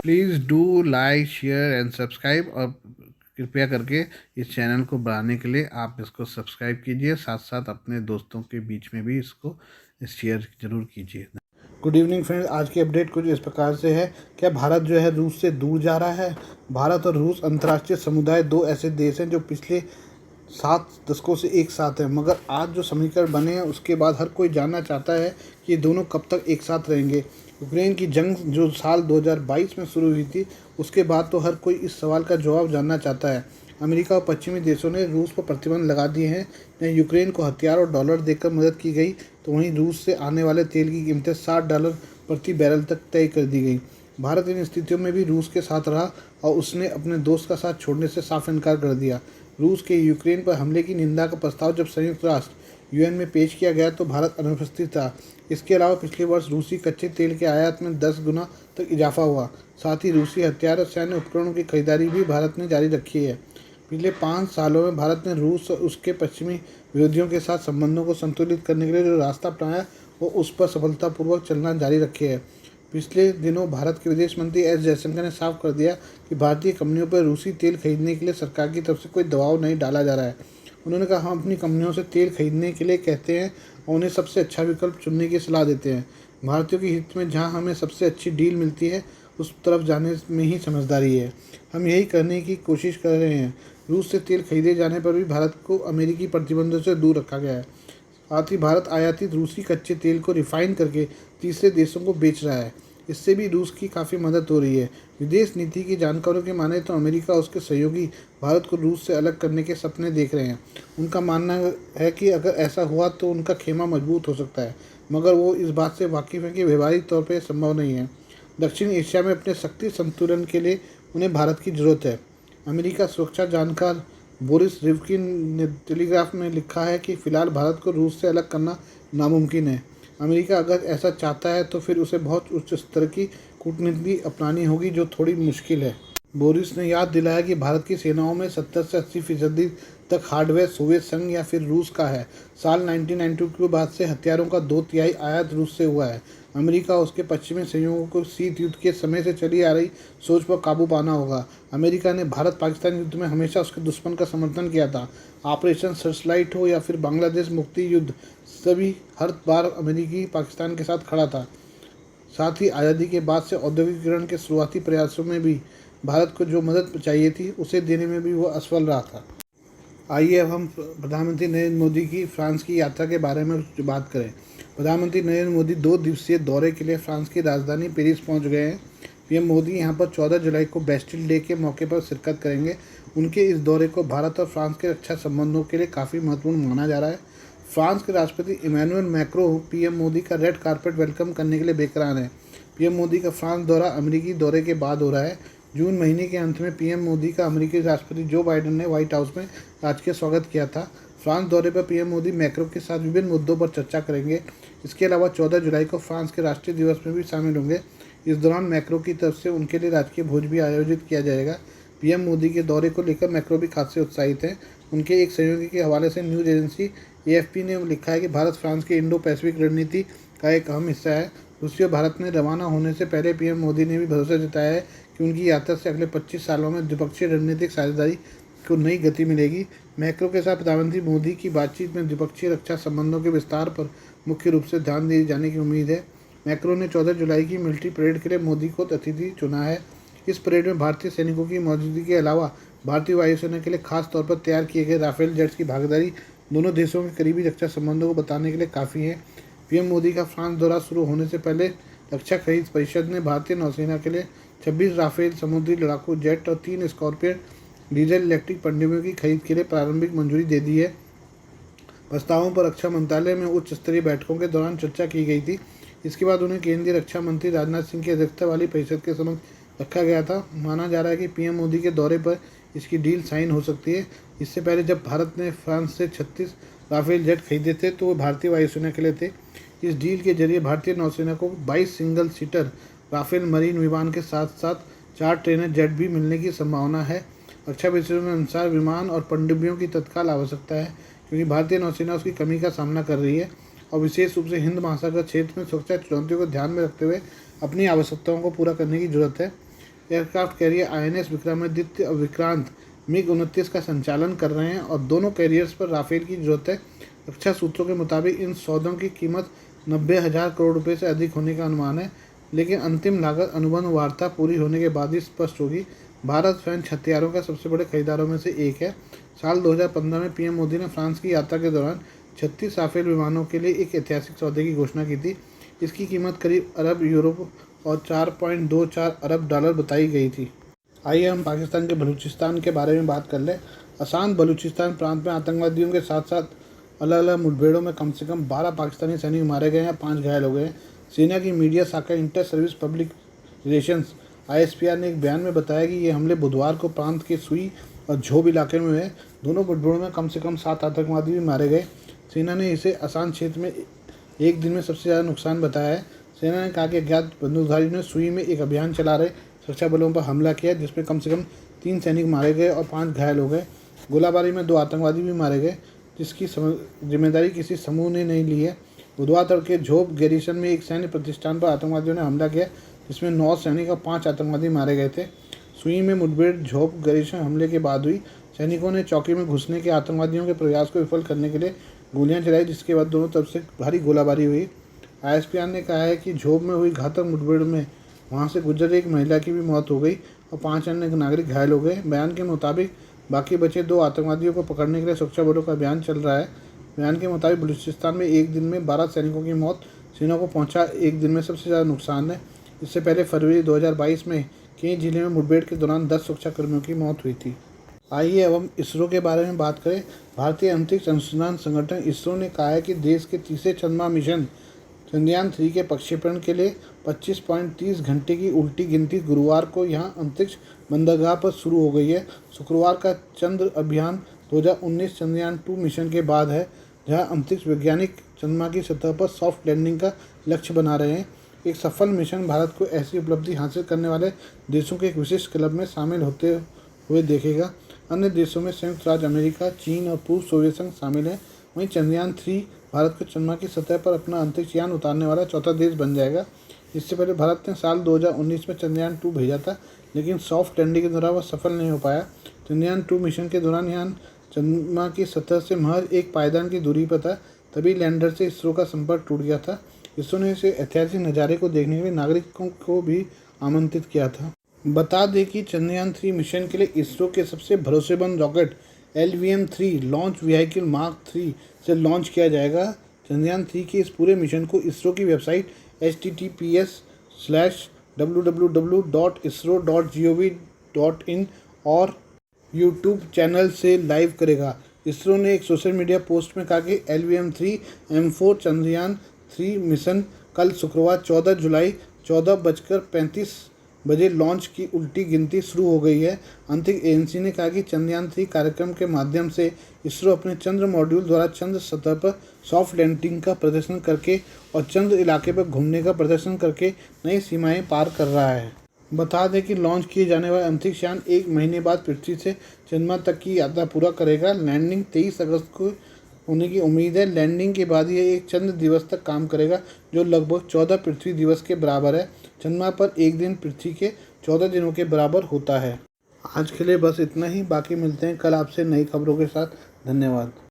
Please do like share and subscribe, और कृपया करके इस चैनल को बढ़ाने के लिए आप इसको सब्सक्राइब कीजिए, साथ साथ अपने दोस्तों के बीच में भी इसको शेयर ज़रूर कीजिए। गुड इवनिंग फ्रेंड्स, आज की अपडेट कुछ इस प्रकार से है। क्या भारत जो है रूस से दूर जा रहा है? भारत और रूस अंतर्राष्ट्रीय समुदाय दो ऐसे देश हैं जो पिछले 7 दशकों से एक साथ हैं, मगर आज जो समीकरण बने हैं उसके बाद हर कोई जानना चाहता है कि ये दोनों कब तक एक साथ रहेंगे। यूक्रेन की जंग जो साल 2022 में शुरू हुई थी, उसके बाद तो हर कोई इस सवाल का जवाब जानना चाहता है। अमेरिका और पश्चिमी देशों ने रूस पर प्रतिबंध लगा दिए हैं। जहाँ यूक्रेन को हथियार और डॉलर देकर मदद की गई, तो वहीं रूस से आने वाले तेल की कीमतें $60 प्रति बैरल तक तय कर दी गई। भारत इन स्थितियों में भी रूस के साथ रहा और उसने अपने दोस्त का साथ छोड़ने से साफ इनकार कर दिया। रूस के यूक्रेन पर हमले की निंदा का प्रस्ताव जब संयुक्त राष्ट्र यूएन में पेश किया गया तो भारत अनुपस्थित था। इसके अलावा पिछले वर्ष रूसी कच्चे तेल के आयात में 10 गुना तक इजाफा हुआ। साथ ही रूसी हथियार और सैन्य उपकरणों की खरीदारी भी भारत ने जारी रखी है। पिछले 5 सालों में भारत ने रूस और उसके पश्चिमी विरोधियों के साथ संबंधों को संतुलित करने के लिए जो रास्ता अपनाया वो उस पर सफलतापूर्वक चलना जारी रखे है। पिछले दिनों भारत के विदेश मंत्री एस जयशंकर ने साफ कर दिया कि भारतीय कंपनियों पर रूसी तेल खरीदने के लिए सरकार की तरफ से कोई दबाव नहीं डाला जा रहा है। उन्होंने कहा, हम अपनी कंपनियों से तेल खरीदने के लिए कहते हैं और उन्हें सबसे अच्छा विकल्प चुनने की सलाह देते हैं। भारतीयों के हित में जहां हमें सबसे अच्छी डील मिलती है उस तरफ जाने में ही समझदारी है। हम यही करने की कोशिश कर रहे हैं। रूस से तेल खरीदे जाने पर भी भारत को अमेरिकी प्रतिबंधों से दूर रखा गया है। साथ ही भारत आयातित रूसी कच्चे तेल को रिफाइन करके तीसरे देशों को बेच रहा है। इससे भी रूस की काफ़ी मदद हो रही है। विदेश नीति की जानकारों के माने तो अमेरिका और उसके सहयोगी भारत को रूस से अलग करने के सपने देख रहे हैं। उनका मानना है कि अगर ऐसा हुआ तो उनका खेमा मजबूत हो सकता है, मगर वो इस बात से वाकिफ़ है कि व्यवहारिक तौर पर संभव नहीं है। दक्षिण एशिया में अपने शक्ति संतुलन के लिए उन्हें भारत की ज़रूरत है। अमेरिका सुरक्षा जानकार बोरिस रिवकिन ने टेलीग्राफ में लिखा है कि फ़िलहाल भारत को रूस से अलग करना नामुमकिन है। अमेरिका अगर ऐसा चाहता है तो फिर उसे बहुत उच्च स्तर की कूटनीति अपनानी होगी, जो थोड़ी मुश्किल है। बोरिस ने याद दिलाया कि भारत की सेनाओं में 70 से 80% तक हार्डवेयर सोवियत संघ या फिर रूस का है। साल 1992 के बाद से हथियारों का 2/3 आयात रूस से हुआ है। अमेरिका और उसके पश्चिमी सहयोगियों को शीत युद्ध के समय से चली आ रही सोच पर काबू पाना होगा। अमेरिका ने भारत पाकिस्तान युद्ध में हमेशा उसके दुश्मन का समर्थन किया था। ऑपरेशन सर्चलाइट हो या फिर बांग्लादेश मुक्ति युद्ध, सभी हर बार अमेरिकी पाकिस्तान के साथ खड़ा था। साथ ही आज़ादी के बाद से औद्योगिकीकरण के शुरुआती प्रयासों में भी भारत को जो मदद चाहिए थी उसे देने में भी वह असफल रहा था। आइए अब हम प्रधानमंत्री नरेंद्र मोदी की फ्रांस की यात्रा के बारे में बात करें। प्रधानमंत्री नरेंद्र मोदी 2 दिवसीय दौरे के लिए फ्रांस की राजधानी पेरिस पहुंच गए हैं। पीएम मोदी यहां पर 14 जुलाई को बेस्टिल डे के मौके पर शिरकत करेंगे। उनके इस दौरे को भारत और फ्रांस के रक्षा संबंधों के लिए काफ़ी महत्वपूर्ण माना जा रहा है। फ्रांस के राष्ट्रपति इमैनुअल मैक्रो पीएम मोदी का रेड कारपेट वेलकम करने के लिए बेकरार हैं। पीएम मोदी का फ्रांस दौरा अमेरिकी दौरे के बाद हो रहा है। जून महीने के अंत में पीएम मोदी का अमेरिकी राष्ट्रपति जो बाइडेन ने व्हाइट हाउस में राजकीय स्वागत किया था। फ्रांस दौरे पर पीएम मोदी मैक्रो के साथ विभिन्न मुद्दों पर चर्चा करेंगे। इसके अलावा 14 जुलाई को फ्रांस के राष्ट्रीय दिवस में भी शामिल होंगे। इस दौरान मैक्रो की तरफ से उनके लिए राजकीय भोज भी आयोजित किया जाएगा। पीएम मोदी के दौरे को लेकर मैक्रो भी खासे उत्साहित हैं। उनके एक सहयोगी के हवाले से न्यूज़ एजेंसी एएफपी ने लिखा है कि भारत फ्रांस की इंडो पैसिफिक रणनीति का एक अहम हिस्सा है। रूसी और भारत में रवाना होने से पहले पीएम मोदी ने भी भरोसा जताया है कि उनकी यात्रा से अगले 25 सालों में द्विपक्षीय रणनीतिक साझेदारी को नई गति मिलेगी। मैक्रो के साथ प्रधानमंत्री मोदी की बातचीत में द्विपक्षीय रक्षा संबंधों के विस्तार पर मुख्य रूप से ध्यान दिए जाने की उम्मीद है। मैक्रो ने 14 जुलाई की मिलिट्री परेड के लिए मोदी को अतिथि चुना है। इस परेड में भारतीय सैनिकों की मौजूदगी के अलावा भारतीय वायुसेना के लिए खास तौर पर तैयार किए गए राफेल जेट्स की भागीदारी दोनों देशों के करीबी रक्षा संबंधों को बताने के लिए काफ़ी है। पीएम मोदी का फ्रांस दौरा शुरू होने से पहले रक्षा खरीद परिषद ने भारतीय नौसेना के लिए 26 राफेल समुद्री लड़ाकू जेट और 3 स्कॉर्पियन डीजल इलेक्ट्रिक पनडुब्बियों की खरीद के लिए प्रारंभिक मंजूरी दे दी है। प्रस्तावों पर रक्षा मंत्रालय में उच्च स्तरीय बैठकों के दौरान चर्चा की गई थी। इसके बाद उन्हें केंद्रीय रक्षा मंत्री राजनाथ सिंह की अध्यक्षता वाली परिषद के समक्ष रखा गया था। माना जा रहा है कि पीएम मोदी के दौरे पर इसकी डील साइन हो सकती है। इससे पहले जब भारत ने फ्रांस से 36 राफेल जेट खरीदे थे तो वो भारतीय वायुसेना के लिए थे। इस डील के जरिए भारतीय नौसेना को 22 सिंगल सीटर राफेल मरीन विमान के साथ साथ 4 ट्रेनर जेट भी मिलने की संभावना है। रक्षा विशेषज्ञों के अनुसार विमान और पनडुब्बियों की तत्काल आवश्यकता है, क्योंकि भारतीय नौसेना उसकी कमी का सामना कर रही है और विशेष रूप से हिंद महासागर क्षेत्र में सुरक्षा चुनौतियों को ध्यान में रखते हुए अपनी आवश्यकताओं को पूरा करने की जरूरत है। एयरक्राफ्ट कैरियर INS विक्रमादित्य और विक्रांत MiG-29 का संचालन कर रहे हैं और दोनों कैरियर्स पर राफेल की जरूरत है। रक्षा सूत्रों के मुताबिक इन सौदों की कीमत 90,000 करोड़ रुपए से अधिक होने का अनुमान है, लेकिन अंतिम लागत अनुबंध वार्ता पूरी होने के बाद ही स्पष्ट होगी। भारत फ्रेंच हथियारों का सबसे बड़े खरीदारों में से एक है। साल 2015 में PM मोदी ने फ्रांस की यात्रा के दौरान 36 राफेल विमानों के लिए एक ऐतिहासिक सौदे की घोषणा की थी। इसकी कीमत करीब अरब यूरो और 4.24 अरब डॉलर बताई गई थी। आइए हम पाकिस्तान के बलूचिस्तान के बारे में बात कर लें। आसान बलूचिस्तान प्रांत में आतंकवादियों के साथ साथ अलग अलग मुठभेड़ों में कम से कम 12 पाकिस्तानी सैनिक मारे गए हैं, 5 घायल हो गए हैं। सेना की मीडिया शाखा inter service public relations ISPR ने एक बयान में बताया कि ये हमले बुधवार को प्रांत के सुई और झोब इलाके में हुए। दोनों मुठभेड़ों में कम से कम 7 आतंकवादी भी मारे गए। सेना ने इसे आसान क्षेत्र में एक दिन में सबसे ज़्यादा नुकसान बताया है। सेना ने कहा कि अज्ञात बंदूकधारियों ने सुई में एक अभियान चला रहे सुरक्षा बलों पर हमला किया, जिसमें कम से कम 3 सैनिक मारे गए और 5 घायल हो गए। गोलाबारी में 2 आतंकवादी भी मारे गए, जिसकी जिम्मेदारी किसी समूह ने नहीं ली है। बुधवार तड़के झोब गैरिसन में एक सैन्य प्रतिष्ठान पर आतंकवादियों ने हमला किया, जिसमें 9 सैनिक और 5 आतंकवादी मारे गए थे। सुई में मुठभेड़ झोब गैरिसन हमले के बाद हुई। सैनिकों ने चौकी में घुसने के आतंकवादियों के प्रयास को विफल करने के लिए गोलियां चलाई, जिसके बाद दोनों तरफ से भारी गोलाबारी हुई। ISPR ने कहा है कि झोब में हुई घातक मुठभेड़ में वहां से गुजर एक महिला की भी मौत हो गई और 5 अन्य नागरिक घायल हो गए। बयान के मुताबिक बाकी बचे 2 आतंकवादियों को पकड़ने के लिए सुरक्षा बलों का अभियान चल रहा है। बयान के मुताबिक बलूचिस्तान में एक दिन में 12 सैनिकों की मौत सेना को पहुंचा एक दिन में सबसे ज़्यादा नुकसान है। इससे पहले फरवरी 2022 में कई जिले में मुठभेड़ के दौरान 10 सुरक्षाकर्मियों की मौत हुई थी। आइए अब हम इसरो के बारे में बात करें। भारतीय अंतरिक्ष अनुसंधान संगठन इसरो ने कहा है कि देश के तीसरे चंद्रमा मिशन चंद्रयान 3 के प्रक्षेपण के लिए 25.30 घंटे की उल्टी गिनती गुरुवार को यहां अंतरिक्ष बंदरगाह पर शुरू हो गई है। शुक्रवार का चंद्र अभियान 2019 चंद्रयान 2 मिशन के बाद है, जहां अंतरिक्ष वैज्ञानिक चंद्रमा की सतह पर सॉफ्ट लैंडिंग का लक्ष्य बना रहे हैं। एक सफल मिशन भारत को ऐसी उपलब्धि हासिल करने वाले देशों के एक विशिष्ट क्लब में शामिल होते हुए देखेगा। अन्य देशों में संयुक्त राज्य अमेरिका, चीन और पूर्व सोवियत संघ शामिल है। वहीं चंद्रयान 3 भारत को चंद्रमा की सतह पर अपना अंतरिक्ष यान उतारने वाला चौथा देश बन जाएगा। इससे पहले भारत ने साल 2019 में चंद्रयान 2 भेजा था, लेकिन सॉफ्ट लैंडिंग के दौरान वह सफल नहीं हो पाया। चंद्रयान 2 मिशन के दौरान यान चंद्रमा की सतह से महज एक पायदान की दूरी पर था, तभी लैंडर से इसरो का संपर्क टूट गया था। इसरो ने इसे ऐतिहासिक नज़ारे को देखने के लिए नागरिकों को भी आमंत्रित किया था। बता दें कि चंद्रयान 3 मिशन के लिए इसरो के सबसे भरोसेमंद rocket LVM-3 launch vehicle mark 3 से लॉन्च किया जाएगा। चंद्रयान 3 के इस पूरे मिशन को इसरो की वेबसाइट https://www.isro.gov.in और यूट्यूब चैनल से लाइव करेगा। इसरो ने एक सोशल मीडिया पोस्ट में कहा कि LVM-3 M4 चंद्रयान 3 मिशन कल शुक्रवार 14 जुलाई 14:35 बजे लॉन्च की उल्टी गिनती शुरू हो गई है। अंतरिक्ष एजेंसी ने कहा कि चंद्रयान 3 कार्यक्रम के माध्यम से इसरो अपने चंद्र मॉड्यूल द्वारा चंद्र सतह पर सॉफ्ट लैंडिंग का प्रदर्शन करके और चंद्र इलाके पर घूमने का प्रदर्शन करके नई सीमाएं पार कर रहा है। बता दें कि लॉन्च किए जाने वाले अंतरिक्ष यान 1 महीने बाद पृथ्वी से चंद्रमा तक की यात्रा पूरा करेगा। लैंडिंग 23 अगस्त को होने की उम्मीद है। लैंडिंग के बाद यह एक चंद्र दिवस तक काम करेगा, जो लगभग 14 पृथ्वी दिवस के बराबर है। चंद्रमा पर एक दिन पृथ्वी के 14 दिनों के बराबर होता है। आज के लिए बस इतना ही, बाकी मिलते हैं कल आपसे नई खबरों के साथ। धन्यवाद।